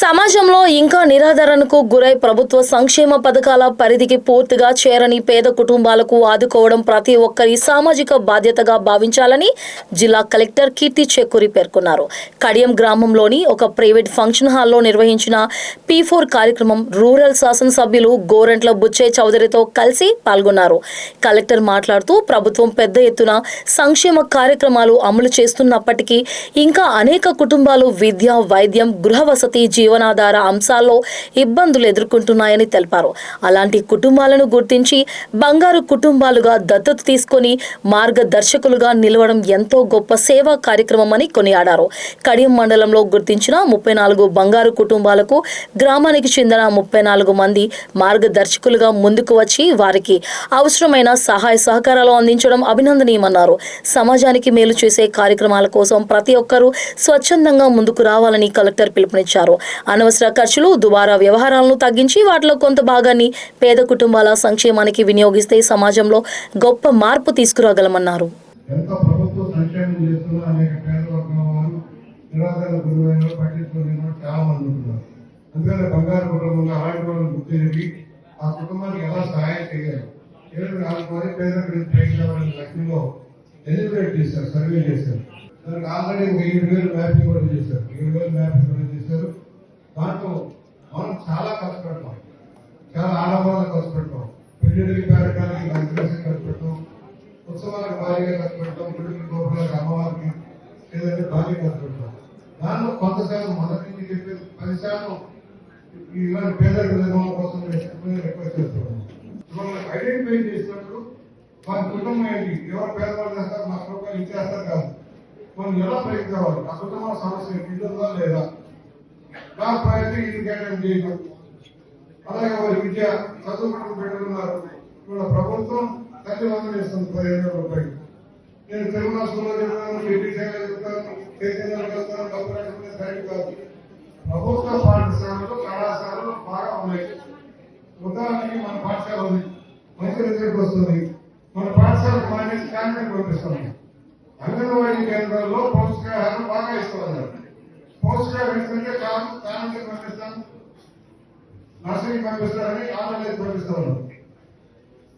సమాజంలో ఇంకా నిరాదరణకు గురై ప్రభుత్వ సంక్షేమ పథకాల పరిధికి పూర్తిగా చేరని పేద కుటుంబాలకు ఆదుకోవడం ప్రతి ఒక్కరి సామాజిక బాధ్యతగా భావించాలని జిల్లా కలెక్టర్ కీర్తి చెక్కూరి పేర్కొన్నారు. కడియం గ్రామంలోని ఒక ప్రైవేట్ ఫంక్షన్ హాల్లో నిర్వహించిన P4 కార్యక్రమం రూరల్ శాసనసభ్యులు గోరంట్ల బుచ్చయ్య చౌదరితో కలిసి పాల్గొన్నారు. కలెక్టర్ మాట్లాడుతూ ప్రభుత్వం పెద్ద ఎత్తున సంక్షేమ కార్యక్రమాలు అమలు చేస్తున్నప్పటికీ ఇంకా అనేక కుటుంబాలు విద్య, వైద్యం, గృహవసతి, జీవనాధార అంశాల్లో ఇబ్బందులు ఎదుర్కొంటున్నాయని తెలిపారు. అలాంటి కుటుంబాలను గుర్తించి బంగారు కుటుంబాలుగా దత్తత తీసుకొని మార్గదర్శకులుగా నిలవడం ఎంతో గొప్ప సేవా కార్యక్రమమని కొనియాడారు. కడియం మండలంలో గుర్తించిన 34 బంగారు కుటుంబాలకు గ్రామానికి చెందిన 34 మంది మార్గదర్శకులుగా ముందుకు వచ్చి వారికి అవసరమైన సహాయ సహకారాలు అందించడం అభినందనీయమన్నారు. సమాజానికి మేలు చేసే కార్యక్రమాల కోసం ప్రతి ఒక్కరూ స్వచ్ఛందంగా ముందుకు రావాలని కలెక్టర్ పిలుపునిచ్చారు. అనవసర ఖర్చులు, దుబారా వ్యవహారాలను తగ్గించి వాటిలో కొంత భాగాన్ని పేద కుటుంబాల సంక్షేమానికి వినియోగిస్తే సమాజంలో గొప్ప మార్పు తీసుకురాగలమన్నారు. దాంట్లో మనం చాలా కష్టపడతాం, చాలా ఆడంబరాలు కష్టపడతాం, పెళ్లికి కార్యక్రమానికి ఖర్చు పెడతాం, ఉత్సవాలకు భారీగా ఖర్చు పెడతాం, పెళ్లికి గోపురాలకు అమ్మవారికి ఏదైతే భారీ ఖర్చు పెడతాం. దానిలో కొంత శాతం మొదటి నుంచి చెప్పేది 10% ఇలాంటి పేదరిక నిర్మాణం కోసం రిక్వెస్ట్ చేస్తున్నాం. మనం ఐడెంటిఫై చేసినప్పుడు మన కుటుంబం ఏంటి, ఎవరు పేదవాళ్ళు చేస్తారు, మన రూపాయలు ఇచ్చేస్తారు కాదు, మనం ఎలా ప్రయత్నించాలి, ఆ కుటుంబ సమస్య ఇస్తుందా లేదా, నా ప్రయత్నం ఇది కేటాయం చేయడం. అలాగే వారి విద్య, చదువుకున్న బిడ్డలున్నారు, ఇవాళ ప్రభుత్వం తల్లి వందలు ఇస్తుంది 15,000 రూపాయలు. నేను తెలుగు స్కూల్లో చెప్తాను, డిగ్రీ చెప్తాను, చైతన్యాలు వెళ్తాను, డబ్బు రాకపోతే సరైన కాదు. ప్రభుత్వ పాఠశాలలు, కళాశాలలు బాగా ఉన్నాయి. ఉదాహరణకి మన పాఠశాల ఉంది, మంచి రిజల్ట్ వస్తుంది. మన పాఠశాలకు మానేసి క్యాంటీన్ పంపిస్తున్నాం. అంగన్వాడీ కేంద్రాల్లో పౌష్టికాహారం బాగా ఇస్తున్నారు. పౌష్టికాహారం ఇస్తుంటే కారణం పంపిస్తాం, నర్సరీ పంపిస్తారని ఆన్లైన్ పంపిస్తా ఉన్నాం.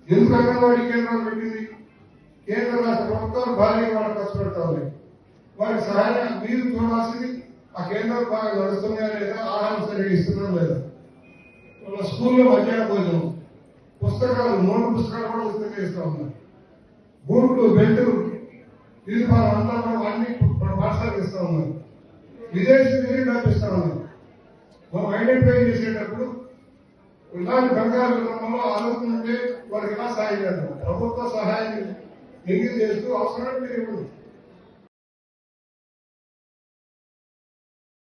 ఎందుకు అంగన్వాడీ కేంద్రాలు పెట్టింది? కేంద్ర రాష్ట్ర ప్రభుత్వాలు భారీగా వాళ్ళు ఖర్చు పెడతా ఉన్నాయి. వారికి సహాయం మీరు చూడాల్సింది ఆ కేంద్రాలు బాగా నడుస్తున్నాయా లేదా, ఆహారం సరిగ్గా ఇస్తున్నారా లేదా. వాళ్ళ స్కూల్లో మధ్యాహ్న భోజనం, పుస్తకాలు, 3 పుస్తకాలు కూడా ఉచితంగా ఇస్తా ఉన్నారు. బూట్లు, బెల్టులు, యూనిఫామ్ అంతా కూడా అన్ని పాఠశాలకు ఇస్తా ఉన్నారు. విదేశీ తిరిగి కల్పిస్తా ఉన్నారు. మనం ఐడెంటిఫై చేసేటప్పుడు ఇలాంటి బంగారు క్రమంలో ఆలోచన ఉంటే వారికి ఎలా సహాయం చేద్దాం. ప్రభుత్వ సహాయాన్ని ఎంగిల్ చేస్తూ అవసరం మీరు